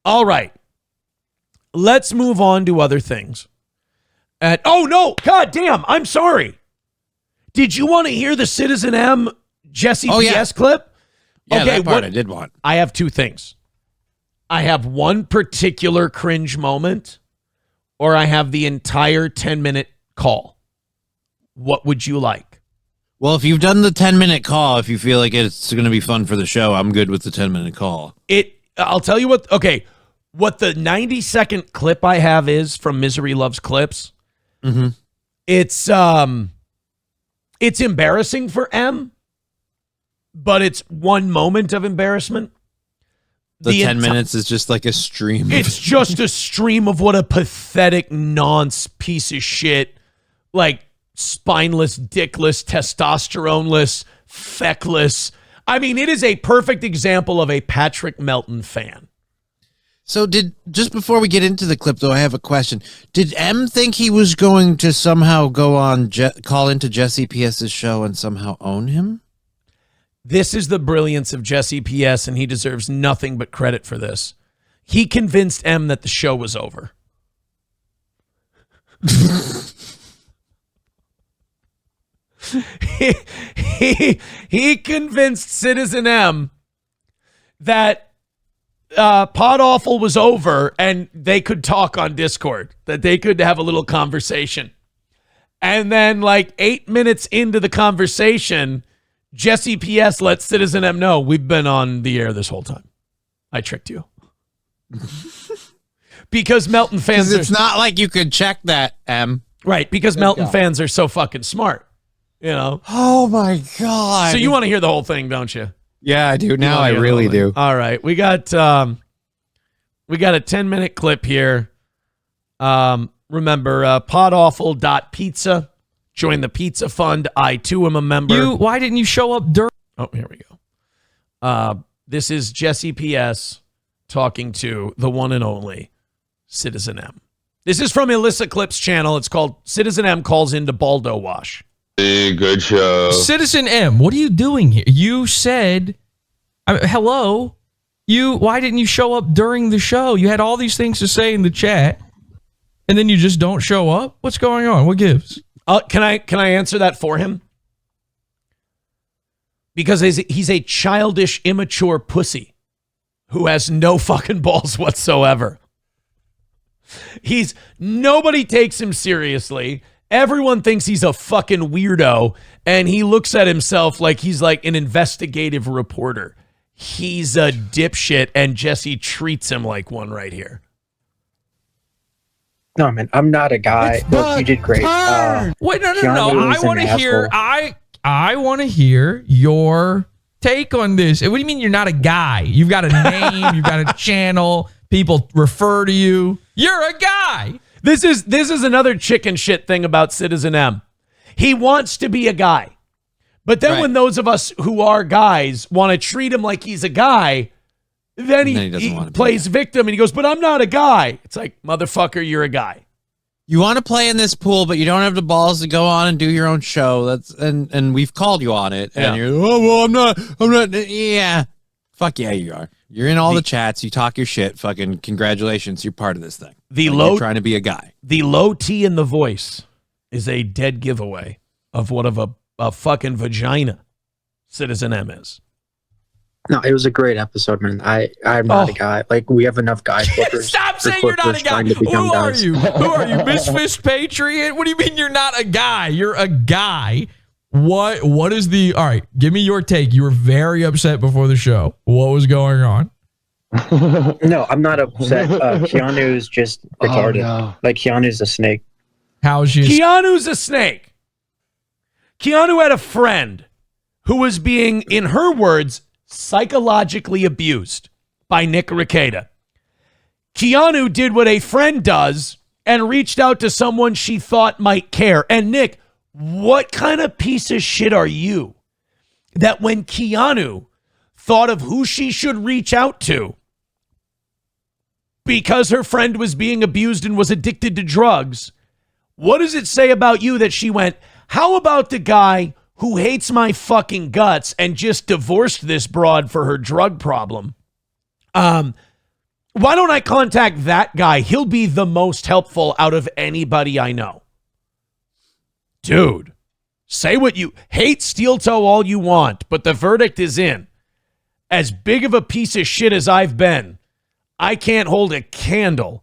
All right. Let's move on to other things. Oh, no. God damn. I'm sorry. Did you want to hear the Citizen M Jesse PS clip? Yeah, okay, that part I did want. I have two things. I have one particular cringe moment, or I have the entire 10-minute call. What would you like? Well, if you've done the 10-minute call, if you feel like it's going to be fun for the show, I'm good with the 10-minute call. I'll tell you what. Okay, what the 90-second clip I have is from Misery Loves Clips. Mm-hmm. It's embarrassing for M, but it's one moment of embarrassment. The 10 minutes is just like a stream. It's just a stream of what a pathetic nonce piece of shit, like spineless, dickless, testosteroneless, feckless. I mean, it is a perfect example of a Patrick Melton fan. So just before we get into the clip, though, I have a question. Did M think he was going to somehow go on, call into Jesse PS's show and somehow own him? This is the brilliance of Jesse PS, and he deserves nothing but credit for this. He convinced M that the show was over. he convinced Citizen M that Podawful was over and they could talk on Discord, that they could have a little conversation. And then like 8 minutes into the conversation, Jesse PS lets Citizen M know, we've been on the air this whole time. I tricked you. Because Melton fans it's not like you could check that, M. Right, because Melton fans are so fucking smart. You know? Oh my God. So you want to hear the whole thing, don't you? Yeah, I do. Now I really do. All right. We got a 10-minute clip here. Remember, podawful.pizza. Join the pizza fund. I, too, am a member. Why didn't you show up during? Oh, here we go. This is Jesse PS talking to the one and only Citizen M. This is from Alyssa Clip's channel. It's called Citizen M Calls Into Baldo Wash. Hey, good show. Citizen M, what are you doing here? You said, hello. Why didn't you show up during the show? You had all these things to say in the chat, and then you just don't show up? What's going on? What gives? Can I answer that for him? Because he's a childish, immature pussy who has no fucking balls whatsoever. Nobody takes him seriously. Everyone thinks he's a fucking weirdo, and he looks at himself like he's like an investigative reporter. He's a dipshit, and Jesse treats him like one right here. No, man, I'm not a guy. Look, you did great. Wait, no. I want to hear. I want to hear your take on this. What do you mean you're not a guy? You've got a name. You've got a channel. People refer to you. You're a guy. This is another chicken shit thing about Citizen M. He wants to be a guy. But then when those of us who are guys want to treat him like he's a guy, then he plays victim and he goes, but I'm not a guy. It's like, motherfucker, you're a guy. You want to play in this pool, but you don't have the balls to go on and do your own show. And we've called you on it. And you're, oh, well, I'm not. Yeah. Fuck yeah, you are. You're in all the chats. You talk your shit. Fucking congratulations. You're part of this thing. You're trying to be a guy. The low T in the voice is a dead giveaway of what of a fucking vagina Citizen M is. No, it was a great episode, man. I'm not a guy. Like, we have enough guy flippers. Stop saying you're not a guy. Who are you? Who are you? Misfist Patriot? What do you mean you're not a guy? You're a guy. What is the... All right, give me your take. You were very upset before the show. What was going on? No, I'm not upset. Keanu's just retarded. No. Like, Keanu's a snake. Keanu's a snake. Keanu had a friend who was being, in her words, psychologically abused by Nick Rekieta. Keanu did what a friend does and reached out to someone she thought might care. And Nick, what kind of piece of shit are you that when Keanu thought of who she should reach out to because her friend was being abused and was addicted to drugs, what does it say about you that she went, how about the guy who hates my fucking guts and just divorced this broad for her drug problem? Why don't I contact that guy? He'll be the most helpful out of anybody I know. Dude, say what you hate Steel Toe all you want, but the verdict is in. As big of a piece of shit as I've been, I can't hold a candle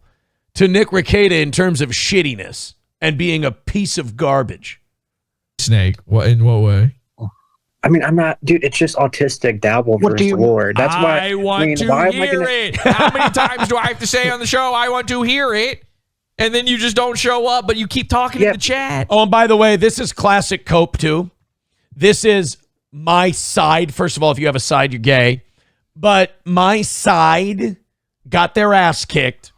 to Nick Rekieta in terms of shittiness and being a piece of garbage. Snake, in what way? I mean, I'm not, dude. It's just autistic dabble versus lore. That's why I want to hear it. How many times do I have to say on the show, I want to hear it? And then you just don't show up, but you keep talking in the chat. Oh, and by the way, this is classic Cope, too. This is my side. First of all, if you have a side, you're gay. But my side got their ass kicked.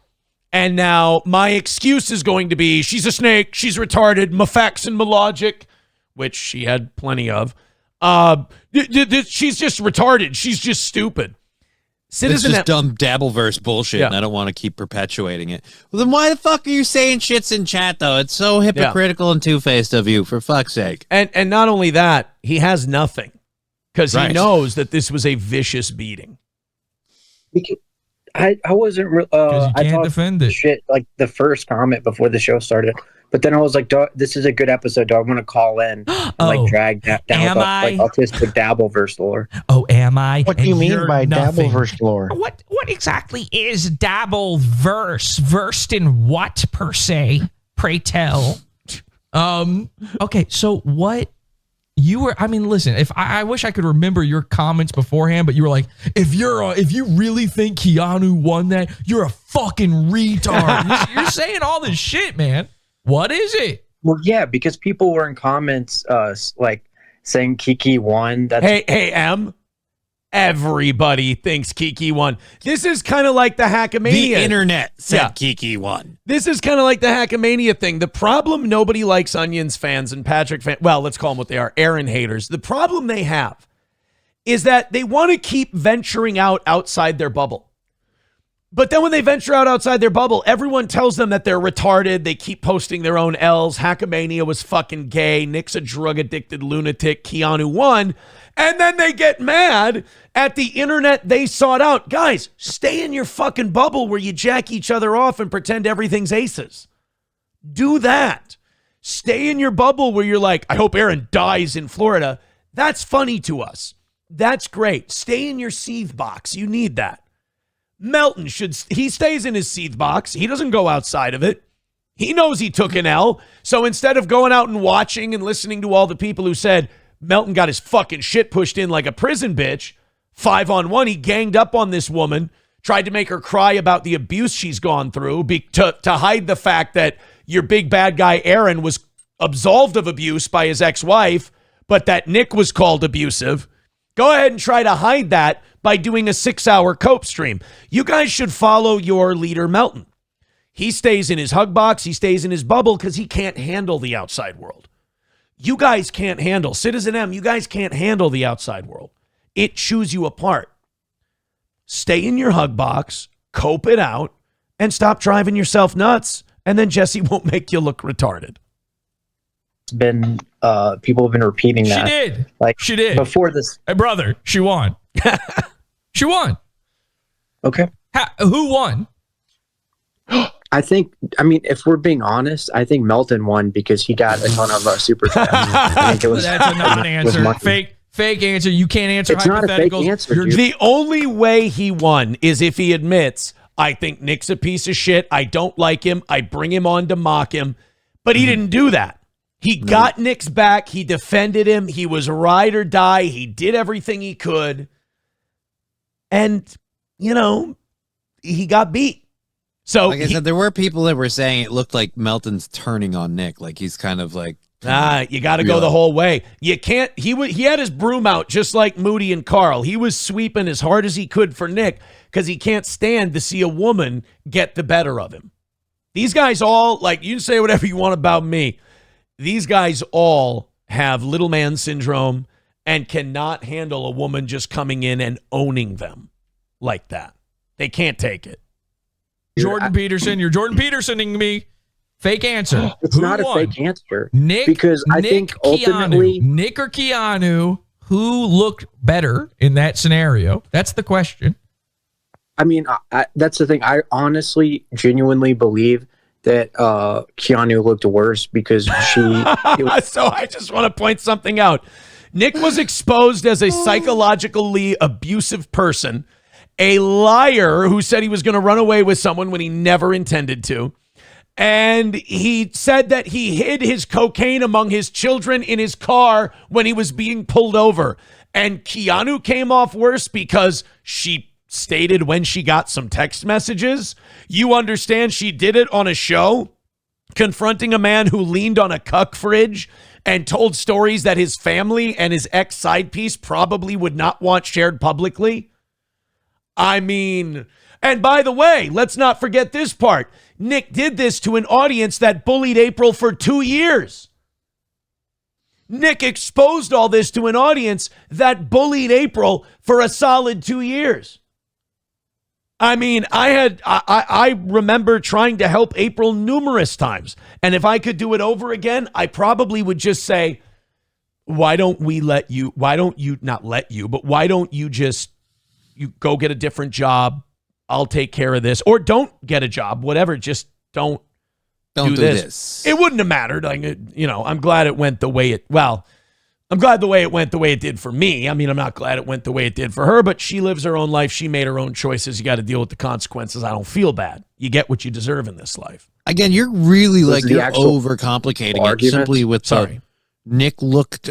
And now my excuse is going to be, she's a snake, she's retarded, my facts and my logic, which she had plenty of. She's just retarded. She's just stupid. Citizen it's just dumb Dabbleverse bullshit, and I don't want to keep perpetuating it. Well, then why the fuck are you saying shits in chat, though? It's so hypocritical and two-faced of you, for fuck's sake. And not only that, he has nothing because he knows that this was a vicious beating. I wasn't real. You I can't thought defend it. shit like the first comment before the show started, but then I was like, "This is a good episode. Do I want to call in and like drag that down like autistic Dabbleverse lore?" Oh, am I? What do you mean by Dabbleverse lore? What exactly is Dabbleverse? Versed in what per se? Pray tell. Okay, so what you were? I mean, listen. If I wish I could remember your comments beforehand, but you were like, if you really think Keanu won that, you're a fucking retard. You're saying all this shit, man. What is it? Well, yeah, because people were in comments like saying Kiki won. That's Hey, M. Everybody thinks Kiki won. This is kind of like the Hackamania. The internet said Kiki won. This is kind of like the Hackamania thing. The problem nobody likes Onions fans and Patrick fans, well, let's call them what they are, Aaron haters. The problem they have is that they want to keep venturing outside their bubble. But then when they venture outside their bubble, everyone tells them that they're retarded. They keep posting their own L's. Hackamania was fucking gay. Nick's a drug-addicted lunatic. Keanu won. And then they get mad at the internet they sought out. Guys, stay in your fucking bubble where you jack each other off and pretend everything's aces. Do that. Stay in your bubble where you're like, I hope Aaron dies in Florida. That's funny to us. That's great. Stay in your seethe box. You need that. Melton he stays in his seethe box. He doesn't go outside of it. He knows he took an L. So instead of going out and watching and listening to all the people who said Melton got his fucking shit pushed in like a prison bitch, 5-on-1, he ganged up on this woman, tried to make her cry about the abuse she's gone through to hide the fact that your big bad guy Aaron was absolved of abuse by his ex-wife, but that Nick was called abusive. Go ahead and try to hide that by doing a 6-hour Cope stream. You guys should follow your leader, Melton. He stays in his hug box. He stays in his bubble because he can't handle the outside world. You guys can't handle, Citizen M, you guys can't handle the outside world. It chews you apart. Stay in your hug box, cope it out, and stop driving yourself nuts, and then Jesse won't make you look retarded. been people have been repeating that. She did. Like she did before this. Hey, brother, she won. She won. Okay. Who won? I mean, if we're being honest, I think Melton won because he got a ton of super chats. I think it was, that's a non-answer. Fake answer. You can't answer it's not a fake answer. The only way he won is if he admits, I think Nick's a piece of shit. I don't like him. I bring him on to mock him. But he didn't do that. He got Nick's back. He defended him. He was ride or die. He did everything he could. And, you know, he got beat. So, like I said, there were people that were saying it looked like Melton's turning on Nick. Like he's kind of like, you got to go the whole way. You can't. He had his broom out just like Moody and Carl. He was sweeping as hard as he could for Nick because he can't stand to see a woman get the better of him. These guys all, like, you can say whatever you want about me. These guys all have little man syndrome and cannot handle a woman just coming in and owning them like that. They can't take it. Jordan Peterson. You're Jordan Petersoning me. Fake answer. It's not a fake answer. Nick, because I think ultimately Nick or Keanu, who looked better in that scenario? That's the question. I mean, that's the thing. I honestly, genuinely believe that Keanu looked worse because she. So I just want to point something out. Nick was exposed as a psychologically abusive person, a liar who said he was going to run away with someone when he never intended to. And he said that he hid his cocaine among his children in his car when he was being pulled over. And Keanu came off worse because she stated when she got some text messages. You understand she did it on a show, confronting a man who leaned on a cuck fridge and told stories that his family and his ex side piece probably would not want shared publicly. I mean, and by the way, let's not forget this part. Nick did this to an audience that bullied April for 2 years. Nick exposed all this to an audience that bullied April for a solid 2 years. I mean, I remember trying to help April numerous times. And if I could do it over again, I probably would just say, why don't you just go get a different job? I'll take care of this. Or don't get a job, whatever. Just don't do this. It wouldn't have mattered. I'm glad it went the way it went the way it did for me. I mean, I'm not glad it went the way it did for her, but she lives her own life. She made her own choices. You got to deal with the consequences. I don't feel bad. You get what you deserve in this life. Again, you're really you're overcomplicating it simply with Nick looked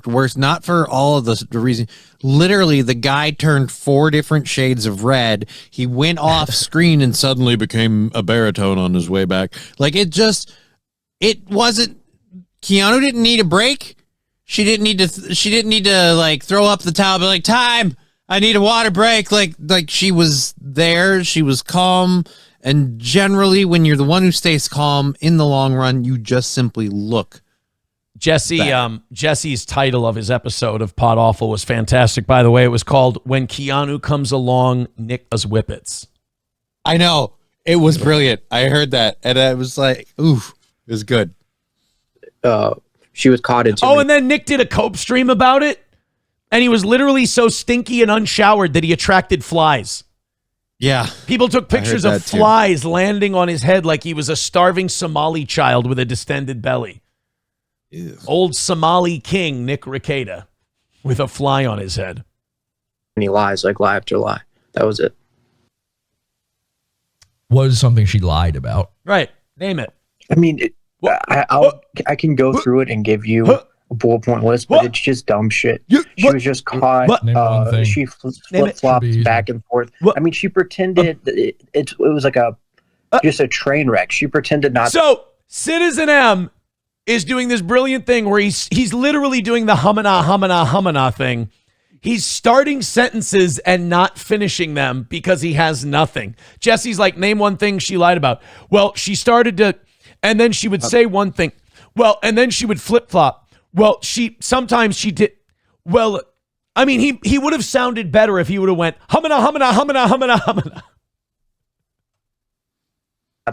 worse, not for all of the reason. Literally, the guy turned 4 different shades of red. He went off screen and suddenly became a baritone on his way back. Like, it wasn't, Keanu didn't need a break. She didn't need to like throw up the towel, be like, time, I need a water break. Like she was there, she was calm. And generally, when you're the one who stays calm in the long run, you just simply look. Jesse's title of his episode of Podawful was fantastic. By the way, it was called "When Keanu Comes Along, Nick Does Whippets." I know, it was brilliant. I heard that, and I was like, "Ooh, it was good." She was caught into. And then Nick did a cope stream about it, and he was literally so stinky and unshowered that he attracted flies. Yeah, people took pictures of flies landing on his head like he was a starving Somali child with a distended belly. Ew. Old Somali king Nick Rekieta with a fly on his head. And he lies like lie after lie. That was it. Was something she lied about? Right. Name it. I mean, I can go through it and give you a bullet point list, but it's just dumb shit. She was just caught. She flip-flopped back and forth. I mean, she pretended it was like just a train wreck. She pretended not. So Citizen M is doing this brilliant thing where he's literally doing the humana thing. He's starting sentences and not finishing them because he has nothing. Jesse's like, name one thing she lied about. Well, she started to, and then she would say one thing. Well, and then she would flip-flop. Well, sometimes she did. Well, I mean, he would have sounded better if he would have went humana.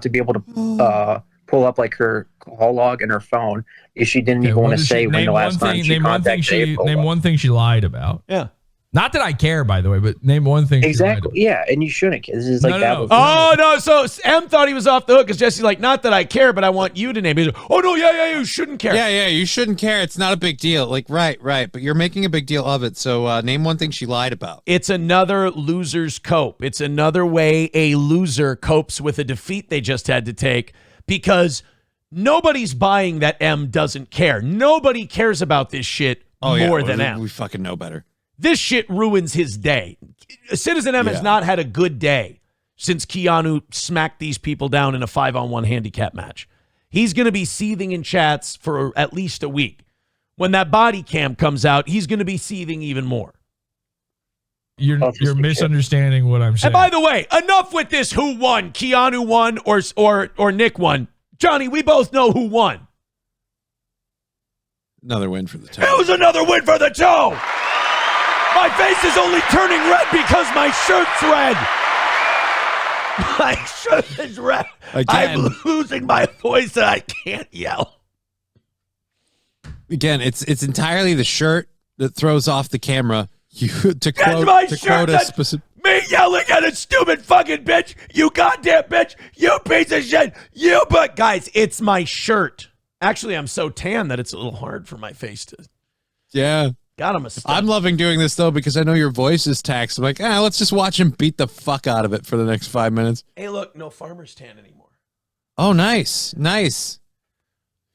To be able to pull up like her call log and her phone if she didn't even want to say when the last time she contacted April. Name one thing she lied about. Yeah. Not that I care, by the way, but name one thing. Exactly. Yeah, and you shouldn't. This is like that. No. So M thought he was off the hook because Jesse's like, not that I care, but I want you to name it. Oh no, yeah, you shouldn't care. Yeah, you shouldn't care. It's not a big deal. Like, right. But you're making a big deal of it. So name one thing she lied about. It's another loser's cope. It's another way a loser copes with a defeat they just had to take because nobody's buying that M doesn't care. Nobody cares about this shit more than M. We fucking know better. This shit ruins his day. Citizen M has not had a good day since Keanu smacked these people down in a 5-on-1 handicap match. He's going to be seething in chats for at least a week. When that body cam comes out, he's going to be seething even more. You're misunderstanding what I'm saying. And by the way, enough with this who won. Keanu won or Nick won. Johnny, we both know who won. Another win for the toe. It was another win for the toe. My face is only turning red because my shirt's red. My shirt is red. Again, I'm losing my voice and I can't yell. Again, it's entirely the shirt that throws off the camera. To quote a specific. Me yelling at a stupid fucking bitch. You goddamn bitch. You piece of shit. You, but guys, it's my shirt. Actually, I'm so tan that it's a little hard for my face to. Yeah. God, I'm loving doing this, though, because I know your voice is taxed. I'm like, let's just watch him beat the fuck out of it for the next 5 minutes. Hey, look, no farmer's tan anymore. Oh, nice. Nice.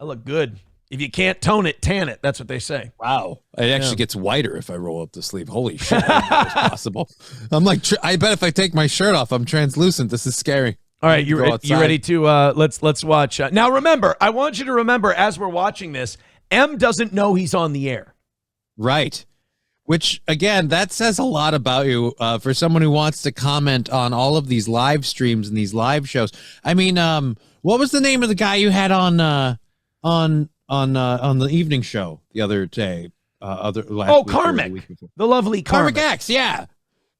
I look good. If you can't tone it, tan it. That's what they say. Wow. It actually gets whiter if I roll up the sleeve. Holy shit. I didn't know that was possible. I'm like, I bet if I take my shirt off, I'm translucent. This is scary. All right, you ready to let's watch. Now, remember, I want you to remember as we're watching this, M doesn't know he's on the air. Right. Which, again, that says a lot about you for someone who wants to comment on all of these live streams and these live shows. I mean, what was the name of the guy you had on the evening show the other day? Karmic. The lovely Karmic X, yeah.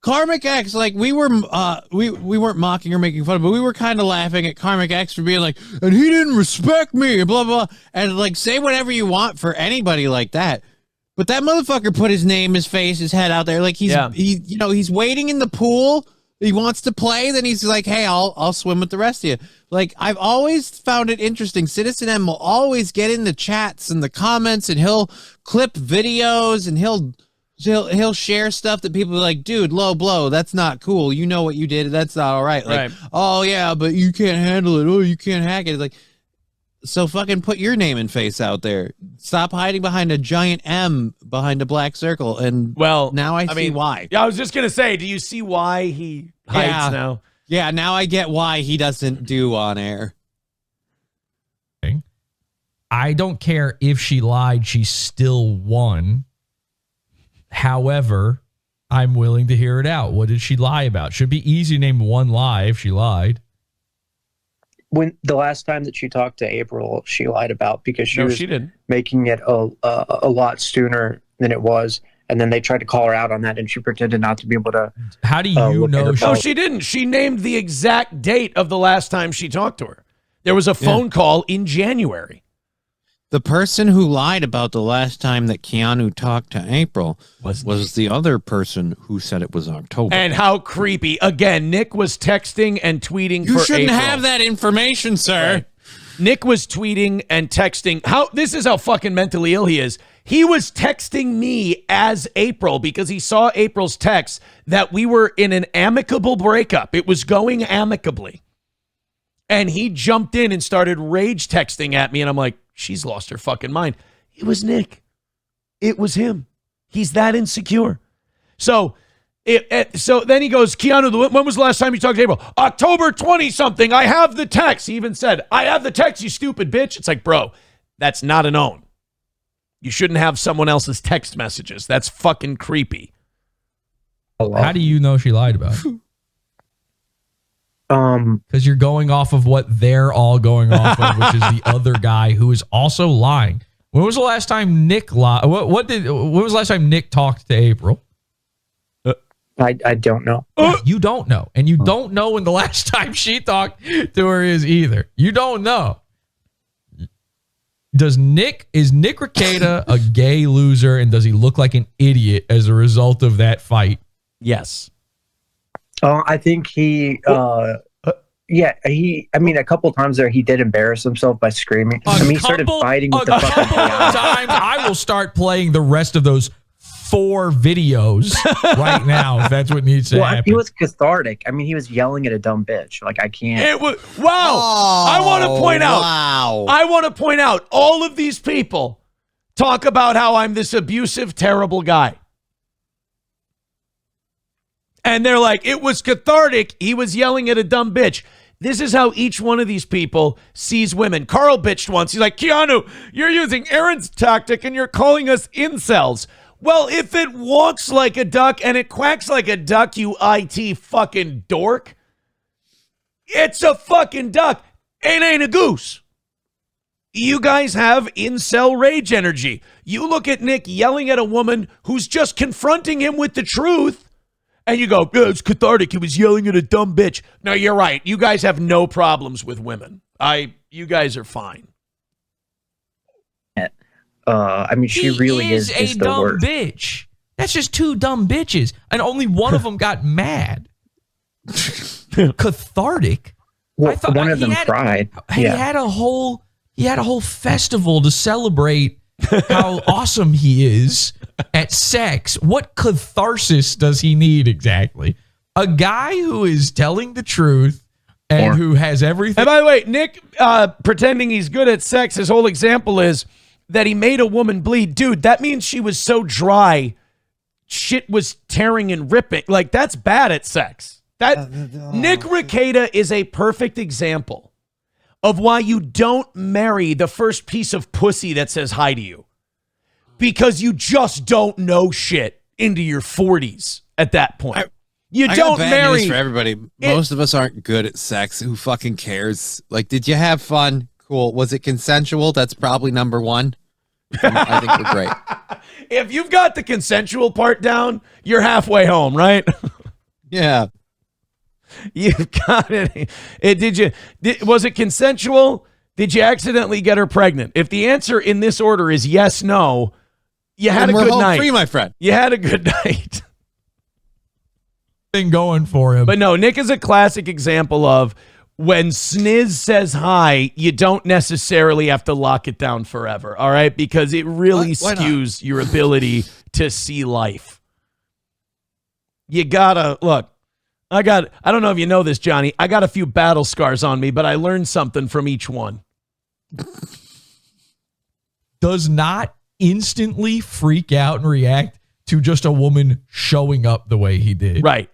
Karmic X, like we weren't mocking or making fun of, but we were kind of laughing at Karmic X for being like, and he didn't respect me, blah, blah, and like say whatever you want for anybody like that. But that motherfucker put his name, his face, his head out there. Like he's waiting in the pool. He wants to play. Then he's like, hey, I'll swim with the rest of you. Like, I've always found it interesting. Citizen M will always get in the chats and the comments, and he'll clip videos, and he'll share stuff that people are like, dude, low blow. That's not cool. You know what you did. That's not all right. Like, oh yeah, but you can't handle it. Oh, you can't hack it. It's like, so fucking put your name and face out there. Stop hiding behind a giant M behind a black circle. And now I see why. Yeah, I was just gonna say, do you see why he hides now? Yeah, now I get why he doesn't do on air. I don't care if she lied, she still won. However, I'm willing to hear it out. What did she lie about? Should be easy to name one lie if she lied. When the last time that she talked to April, she lied about because she was making it a lot sooner than it was. And then they tried to call her out on that, and she pretended not to be able to. How do you know? No, she didn't. She named the exact date of the last time she talked to her. There was a phone call in January. The person who lied about the last time that Keanu talked to April was the other person who said it was October. And how creepy. Again, Nick was texting and tweeting for April. You shouldn't have that information, sir. Right. Nick was tweeting and texting. This is how fucking mentally ill he is. He was texting me as April because he saw April's text that we were in an amicable breakup. It was going amicably. And he jumped in and started rage texting at me. And I'm like, she's lost her fucking mind. It was Nick. It was him. He's that insecure. So then he goes, Keanu, when was the last time you talked to April? October 20-something. I have the text. He even said, I have the text, you stupid bitch. It's like, bro, that's not a known. You shouldn't have someone else's text messages. That's fucking creepy. How do you know she lied about it? Because you're going off of what they're all going off of, which is the other guy who is also lying. When was the last time Nick lied? When was the last time Nick talked to April? I don't know. Yeah, you don't know. And you don't know when the last time she talked to her is either. You don't know. Is Nick Rekieta a gay loser, and does he look like an idiot as a result of that fight? Yes. I think he a couple times there he did embarrass himself by screaming. He started fighting with the fucking times. I will start playing the rest of those 4 videos right now if that's what needs to happen. He was cathartic. I mean, he was yelling at a dumb bitch. Like, I can't. It was I want to point out. Wow. I want to point out all of these people talk about how I'm this abusive, terrible guy. And they're like, it was cathartic. He was yelling at a dumb bitch. This is how each one of these people sees women. Carl bitched once. He's like, Keanu, you're using Aaron's tactic and you're calling us incels. Well, if it walks like a duck and it quacks like a duck, you IT fucking dork, it's a fucking duck. It ain't a goose. You guys have incel rage energy. You look at Nick yelling at a woman who's just confronting him with the truth, and you go, it's cathartic. He was yelling at a dumb bitch. No, you're right. You guys have no problems with women. You guys are fine. She really is a the dumb worst. bitch. That's just two dumb bitches, and only one of them got mad. Cathartic. Well, I thought one of them cried. He had a whole festival to celebrate how awesome he is at sex. What catharsis does he need exactly? A guy who is telling the truth and who has everything. And by the way, Nick pretending he's good at sex, his whole example is that he made a woman bleed. Dude, that means she was so dry, shit was tearing and ripping. Like, that's bad at sex. Nick Rekieta is a perfect example of why you don't marry the first piece of pussy that says hi to you. Because you just don't know shit into your 40s at that point. You don't marry. News for everybody. Most of us aren't good at sex. Who fucking cares? Like, did you have fun? Cool. Was it consensual? That's probably number one. I think we're great. If you've got the consensual part down, you're halfway home, right? Yeah. You've got it. Was it consensual? Did you accidentally get her pregnant? If the answer in this order is yes, no, you had a good night. Free, my friend. You had a good night. Thing going for him. But no, Nick is a classic example of when Sniz says hi, you don't necessarily have to lock it down forever, all right? Because it really skews your ability to see life. You gotta, look, I don't know if you know this, Johnny, I got a few battle scars on me, but I learned something from each one. Does not instantly freak out and react to just a woman showing up the way he did. Right.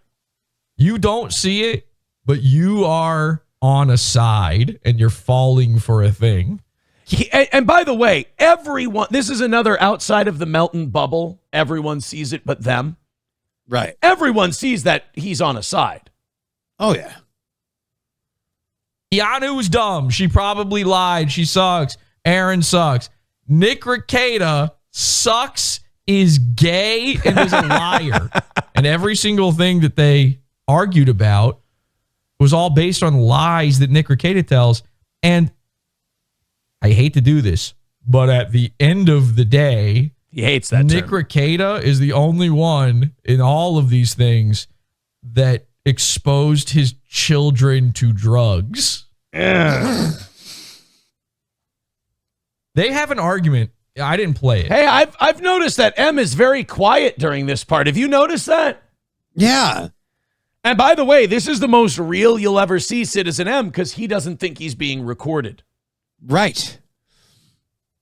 You don't see it, but you are on a side and you're falling for a thing. And by the way, everyone, this is another outside of the Melton bubble. Everyone sees it but them. Right. Everyone sees that he's on a side. Oh, yeah. Keanu's dumb. She probably lied. She sucks. Aaron sucks. Nick Rekieta sucks, is gay, and is a liar. And every single thing that they argued about was all based on lies that Nick Rekieta tells. And I hate to do this, but at the end of the day, he hates that Nick Rekieta is the only one in all of these things that exposed his children to drugs. Yeah. They have an argument. I didn't play it. Hey, I've noticed that M is very quiet during this part. Have you noticed that? Yeah. And by the way, this is the most real you'll ever see Citizen M because he doesn't think he's being recorded. Right.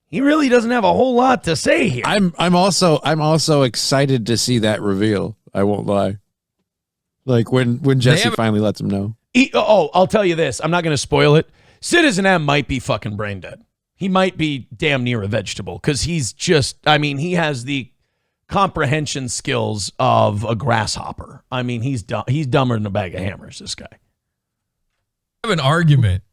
He really doesn't have a whole lot to say here. I'm also excited to see that reveal. I won't lie. Like when Jesse finally lets him know. I'll tell you this. I'm not going to spoil it. Citizen M might be fucking brain dead. He might be damn near a vegetable because he's just, I mean, he has the comprehension skills of a grasshopper. I mean, he's dumber than a bag of hammers, this guy. I have an argument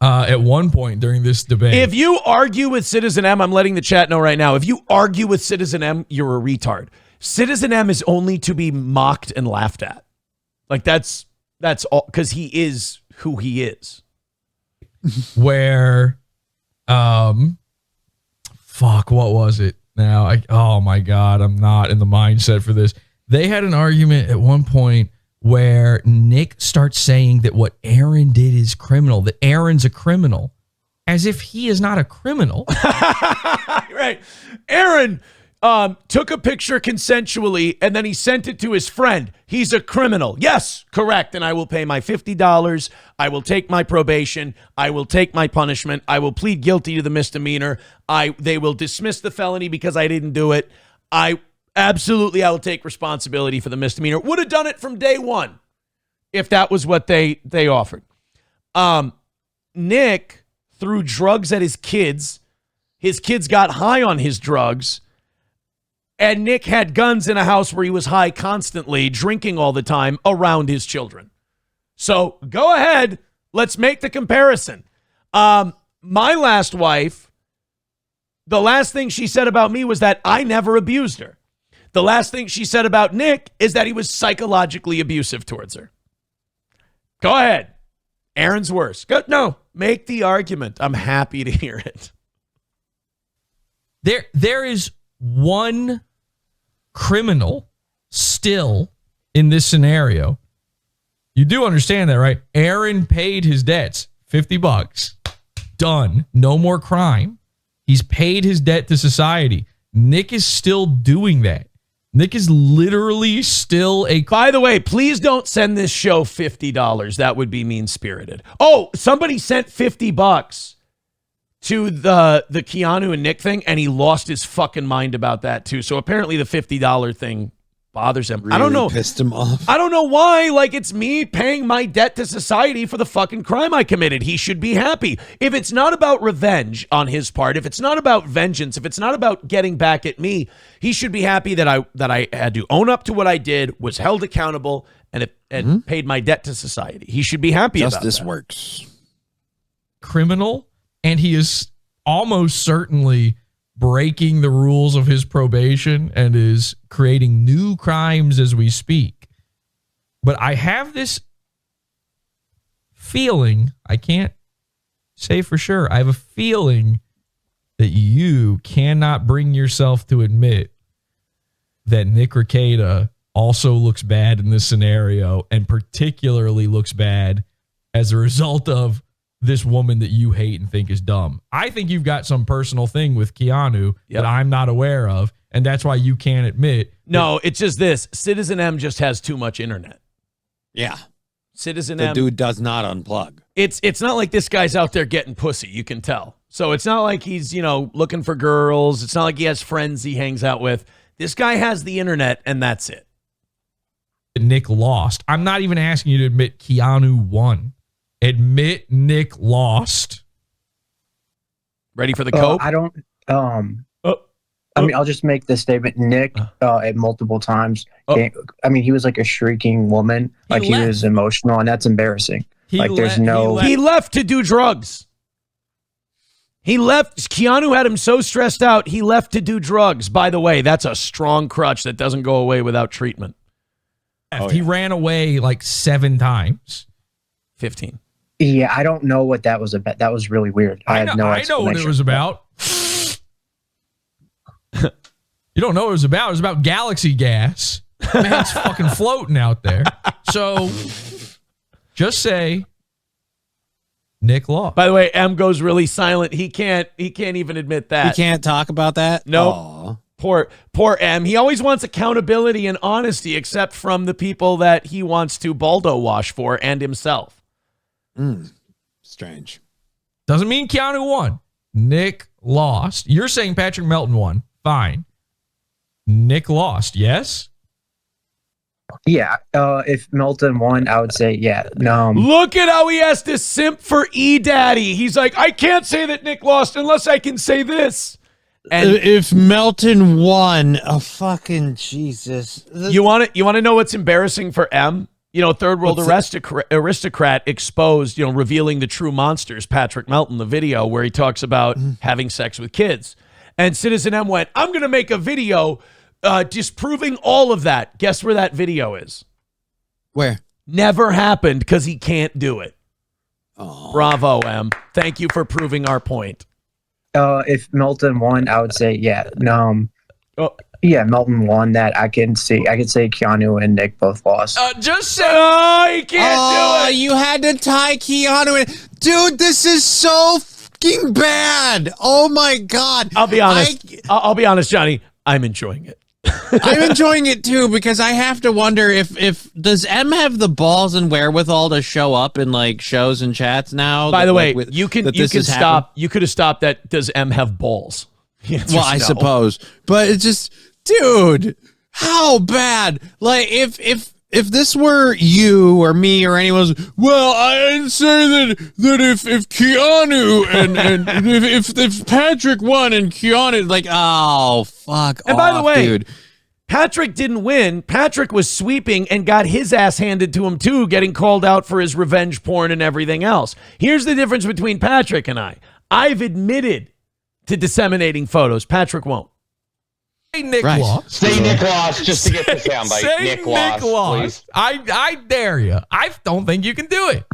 at one point during this debate. If you argue with Citizen M, I'm letting the chat know right now, if you argue with Citizen M, you're a retard. Citizen M is only to be mocked and laughed at. Like that's all, because he is who he is. Where, fuck, what was it now? Oh my God, I'm not in the mindset for this. They had an argument at one point where Nick starts saying that what Aaron did is criminal, that Aaron's a criminal, as if he is not a criminal. Right. Aaron took a picture consensually and then he sent it to his friend. He's a criminal. Yes, correct. And I will pay my $50. I will take my probation. I will take my punishment. I will plead guilty to the misdemeanor. They will dismiss the felony because I didn't do it. I will take responsibility for the misdemeanor. Would have done it from day one if that was what they offered. Nick threw drugs at his kids. His kids got high on his drugs. And Nick had guns in a house where he was high constantly, drinking all the time around his children. So go ahead. Let's make the comparison. My last wife, the last thing she said about me was that I never abused her. The last thing she said about Nick is that he was psychologically abusive towards her. Go ahead. Aaron's worse. No, make the argument. I'm happy to hear it. There is one criminal still in this scenario. You do understand that, right? Aaron paid his debts, $50. Done. No more crime. He's paid his debt to society. Nick is still doing that. Nick is literally still a... By the way, please don't send this show $50. That would be mean-spirited. Oh, somebody sent $50 to the Keanu and Nick thing, and he lost his fucking mind about that, too. So apparently the $50 thing bothers him. Really I don't know. Pissed him off. I don't know why. Like, it's me paying my debt to society for the fucking crime I committed. He should be happy. If it's not about revenge on his part, if it's not about vengeance, if it's not about getting back at me, he should be happy that I had to own up to what I did, was held accountable, and paid my debt to society. He should be happy about that. Justice works. Criminal, and he is almost certainly breaking the rules of his probation and is creating new crimes as we speak. But I have this feeling, I can't say for sure, I have a feeling that you cannot bring yourself to admit that Nick Rekieta also looks bad in this scenario, and particularly looks bad as a result of this woman that you hate and think is dumb. I think you've got some personal thing with Keanu that I'm not aware of, and that's why you can't admit. No, it's just this. Citizen M just has too much internet. Yeah. Citizen The M. dude does not unplug. It's not like this guy's out there getting pussy, you can tell. So it's not like he's, looking for girls. It's not like he has friends he hangs out with. This guy has the internet, and that's it. Nick lost. I'm not even asking you to admit Keanu won. Admit Nick lost. Ready for the cope? I don't. I mean, I'll just make this statement. Nick, at multiple times, he was like a shrieking woman. He was emotional, and that's embarrassing. He left to do drugs. He left. Keanu had him so stressed out, he left to do drugs. By the way, that's a strong crutch that doesn't go away without treatment. He ran away like 7 times. 15. Yeah, I don't know what that was about. That was really weird. I know what it was about. You don't know what it was about. It was about galaxy gas. Man's fucking floating out there. So just say Nick lost. By the way, M goes really silent. He can't even admit that. He can't talk about that? No. Poor M. He always wants accountability and honesty, except from the people that he wants to Baldo wash for and himself. Strange. Doesn't mean Keanu won. Nick lost. You're saying Patrick Melton won. Fine. Nick lost. Yes? Yeah. If Melton won, I would say yeah. No. Look at how he has to simp for E-Daddy. He's like, I can't say that Nick lost unless I can say this. And if Melton won, fucking Jesus. You want to know what's embarrassing for M? Third world aristocrat exposed, revealing the true monsters, Patrick Melton, the video where he talks about having sex with kids. And Citizen M went, I'm going to make a video disproving all of that. Guess where that video is? Where? Never happened because he can't do it. Oh. Bravo, M. Thank you for proving our point. If Melton won, I would say yeah. No. Yeah, Melton won that. I could say Keanu and Nick both lost. Just say, he can't do it. You had to tie Keanu in. Dude, this is so fucking bad. Oh my God. I'll be honest. I'll be honest, Johnny. I'm enjoying it. I'm enjoying it too, because I have to wonder if does M have the balls and wherewithal to show up in like shows and chats now? By the way, you can stop. You could have stopped that. Does M have balls? Well, I suppose, but it's just, dude, how bad? Like if this were you or me or anyone, well, I'd say that if Keanu and if Patrick won and Keanu, like, oh fuck. And by the way, dude, Patrick didn't win. Patrick was sweeping and got his ass handed to him too, getting called out for his revenge porn and everything else. Here's the difference between Patrick and I. I've admitted to disseminating photos. Patrick won't. Say Nick lost. Say Nick lost just to get the soundbite. Say Nick lost. Please. I dare you. I don't think you can do it.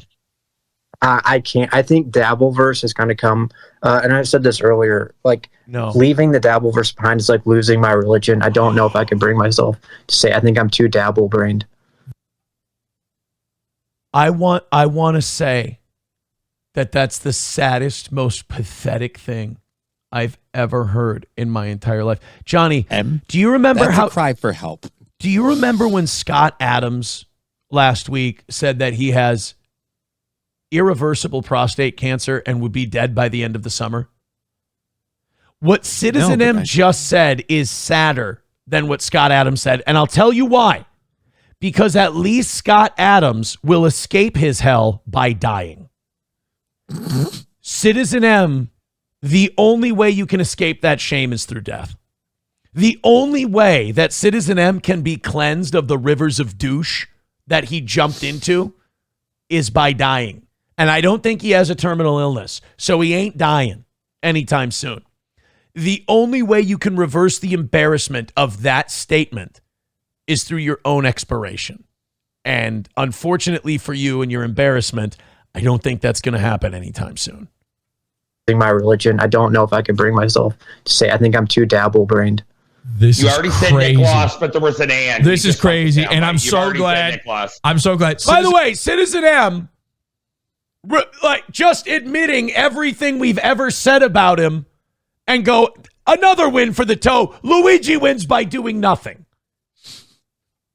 I can't. I think Dabbleverse has kind of come, and I said this earlier. Like, leaving the Dabbleverse behind is like losing my religion. I don't know if I can bring myself to say. I think I'm too dabble-brained. I want to say that that's the saddest, most pathetic thing I've ever heard in my entire life. Johnny, do you remember how cry for help? Do you remember when Scott Adams last week said that he has irreversible prostate cancer and would be dead by the end of the summer? What Citizen M just said is sadder than what Scott Adams said, and I'll tell you why. Because at least Scott Adams will escape his hell by dying. Citizen M, the only way you can escape that shame is through death. The only way that Citizen M can be cleansed of the rivers of douche that he jumped into is by dying. And I don't think he has a terminal illness, so he ain't dying anytime soon. The only way you can reverse the embarrassment of that statement is through your own expiration. And unfortunately for you and your embarrassment, I don't think that's going to happen anytime soon. My religion, I don't know if I can bring myself to say. I think I'm too dabble-brained. This you already said Nicholas, but there was an and. This is crazy, and I'm so glad. I'm so glad. By the way, Citizen M, just admitting everything we've ever said about him and go, another win for the toe. Luigi wins by doing nothing.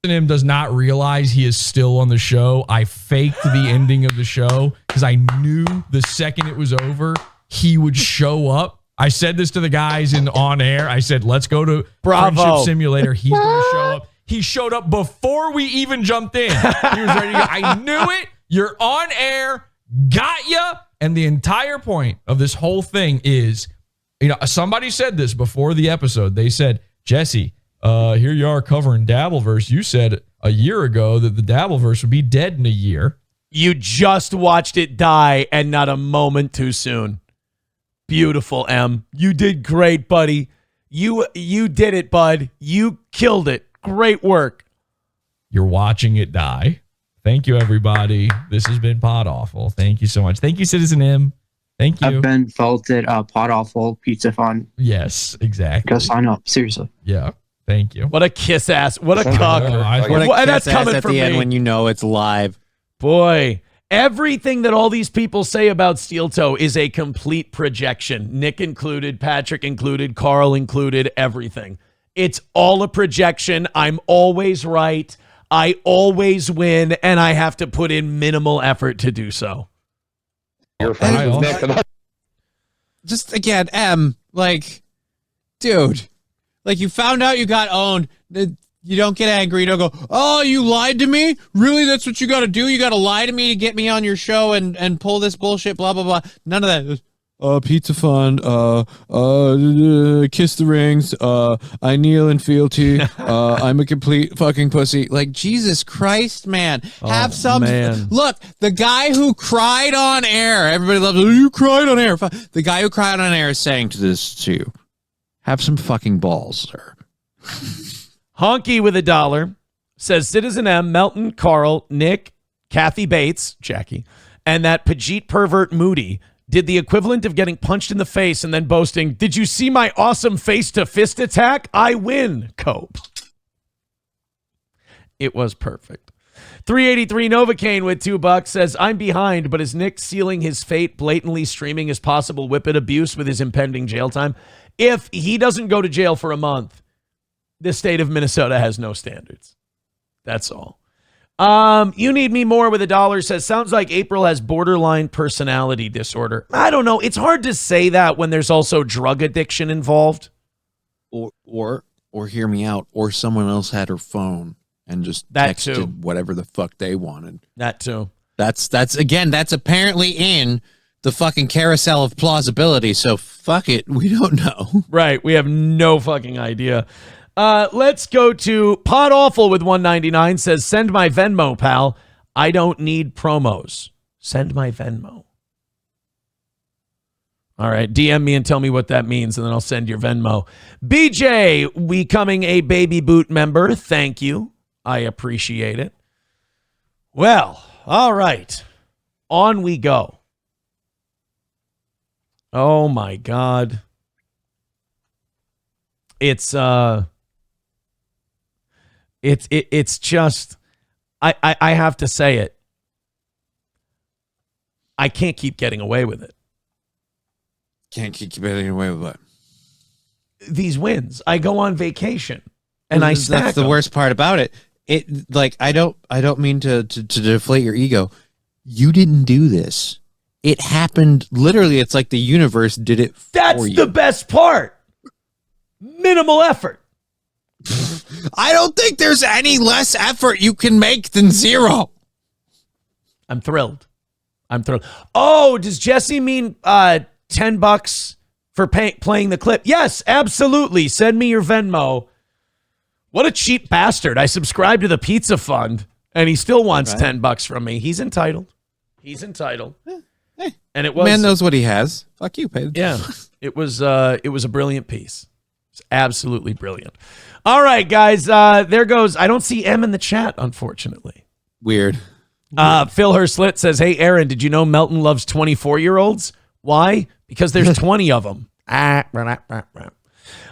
Him does not realize he is still on the show. I faked the ending of the show because I knew the second it was over, he would show up. I said this to the guys on air. I said, let's go to Friendship Simulator. He's going to show up. He showed up before we even jumped in. He was ready to go. I knew it. You're on air. Got ya. And the entire point of this whole thing is, somebody said this before the episode. They said, Jesse, here you are covering Dabbleverse. You said a year ago that the Dabbleverse would be dead in a year. You just watched it die, and not a moment too soon. Beautiful, M. You did great, buddy. You did it, bud. You killed it. Great work. You're watching it die. Thank you, everybody. This has been Podawful. Thank you so much. Thank you, Citizen M. Thank you. I've been faulted Podawful Pizza Fun. Yes, exactly. Go sign up. Seriously. Yeah. Thank you. What a kiss ass. What a cock. That's coming from the end when you know it's live. Boy, everything that all these people say about Steel Toe is a complete projection. Nick included, Patrick included, Carl included, everything. It's all a projection. I'm always right. I always win, and I have to put in minimal effort to do so. Just again, M, dude, you found out you got owned. You don't get angry. You don't go, oh, you lied to me? Really? That's what you got to do? You got to lie to me to get me on your show and pull this bullshit, blah, blah, blah. None of that. Pizza fun. Kiss the rings. I kneel in fealty. I'm a complete fucking pussy. Jesus Christ, man. Have some. Man. Look, the guy who cried on air. Everybody loves it. You cried on air. The guy who cried on air is saying to this to you. Have some fucking balls, sir. Honky with $1 says Citizen M, Melton, Carl, Nick, Kathy Bates, Jackie, and that Pajit pervert Moody did the equivalent of getting punched in the face and then boasting, did you see my awesome face-to-fist attack? I win, Cope. It was perfect. 383 Novocaine with $2 says, I'm behind, but is Nick sealing his fate, blatantly streaming his possible whippet abuse with his impending jail time? If he doesn't go to jail for a month, the state of Minnesota has no standards. That's all. You need me more with $1 says, sounds like April has borderline personality disorder. I don't know. It's hard to say that when there's also drug addiction involved. Or hear me out. Or someone else had her phone and just texted whatever the fuck they wanted. That too. That's apparently in the fucking carousel of plausibility. So fuck it. We don't know. Right. We have no fucking idea. Let's go to Podawful with $1.99 says, send my Venmo, pal. I don't need promos. Send my Venmo. All right. DM me and tell me what that means, and then I'll send your Venmo. BJ, becoming a Baby Boot member. Thank you. I appreciate it. Well, all right. On we go. Oh my God. It's just, I have to say it. I can't keep getting away with it. Can't keep getting away with what? These wins. I go on vacation and I stack That's the them. worst part about it. I don't mean to deflate your ego. You didn't do this. It happened literally. It's like the universe did it for That's you. the best part. Minimal effort. I don't think there's any less effort you can make than zero. I'm thrilled. Oh, does Jesse mean $10 for playing the clip? Yes, absolutely. Send me your Venmo. What a cheap bastard. I subscribed to the pizza fund and he still wants $10 from me. He's entitled. Hey, and it was man knows what he has. Fuck you, Peyton. Yeah. It was a brilliant piece. It's absolutely brilliant. All right, guys. There goes. I don't see M in the chat, unfortunately. Weird. Phil Herslit says, "Hey, Aaron, did you know Melton loves 24-year-olds? Why? Because there's 20 of them."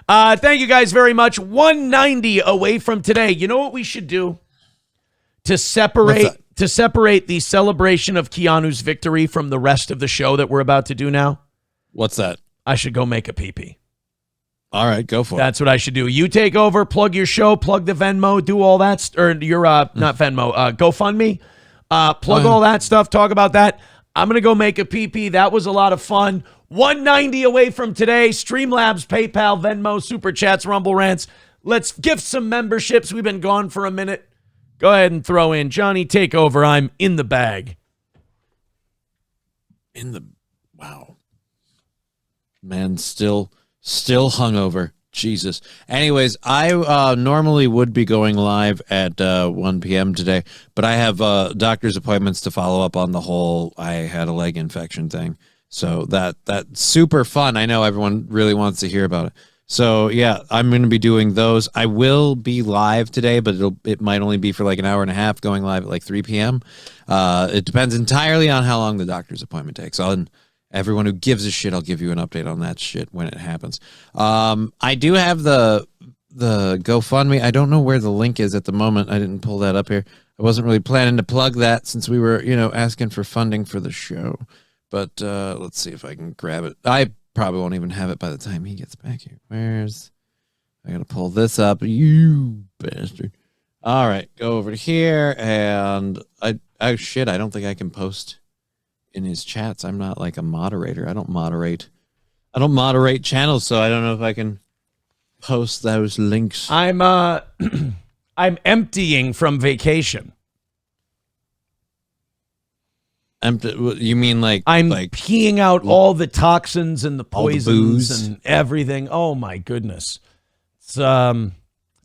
Thank you guys very much. 190 away from today. You know what we should do to separate the celebration of Keanu's victory from the rest of the show that we're about to do now? What's that? I should go make a pee-pee. All right, go for it. That's what I should do. You take over, plug your show, plug the Venmo, do all that, or your not Venmo, GoFundMe. Plug all that stuff, talk about that. I'm going to go make a pee-pee. That was a lot of fun. 190 away from today. Streamlabs, PayPal, Venmo, Super Chats, Rumble Rants. Let's gift some memberships. We've been gone for a minute. Go ahead and throw in. Johnny, take over. I'm in the bag. Wow. Man, still hungover. Jesus. Anyways, I normally would be going live at 1 p.m. today, but I have doctor's appointments to follow up on the whole I had a leg infection thing. So that's super fun. I know everyone really wants to hear about it. So yeah, I'm going to be doing those. I will be live today, but it might only be for like an hour and a half, going live at like 3 p.m. It depends entirely on how long the doctor's appointment takes. Everyone who gives a shit, I'll give you an update on that shit when it happens. I do have the GoFundMe. I don't know where the link is at the moment. I didn't pull that up here. I wasn't really planning to plug that since we were, asking for funding for the show. But let's see if I can grab it. I probably won't even have it by the time he gets back here. I gotta pull this up, you bastard. All right, go over to here, and I don't think I can post in his chats. I'm not like a moderator. I don't moderate channels, so I don't know if I can post those links. I'm I'm emptying from vacation. You mean like I'm like peeing out all the toxins and the poisons booze and everything. Oh my goodness. It's Did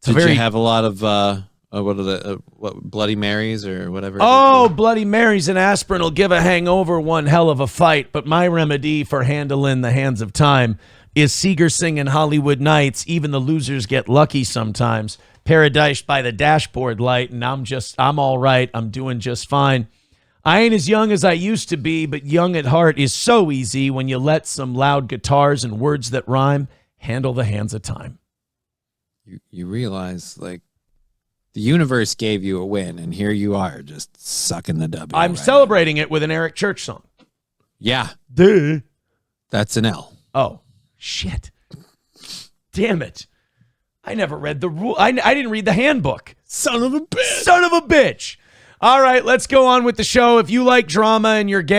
you have a lot of what are the Bloody Marys or whatever? Oh, Bloody Marys and aspirin will give a hangover one hell of a fight. But my remedy for handling the hands of time is Seeger singing Hollywood Nights. Even the losers get lucky sometimes. Paradise by the dashboard light, and I'm all right. I'm doing just fine. I ain't as young as I used to be, but young at heart is so easy when you let some loud guitars and words that rhyme handle the hands of time. You realize, like, the universe gave you a win, and here you are just sucking the W. I'm celebrating it with an Eric Church song. Yeah. Duh. That's an L. Oh, shit. Damn it. I never read the rule. I didn't read the handbook. Son of a bitch. All right, let's go on with the show. If you like drama and you're gay,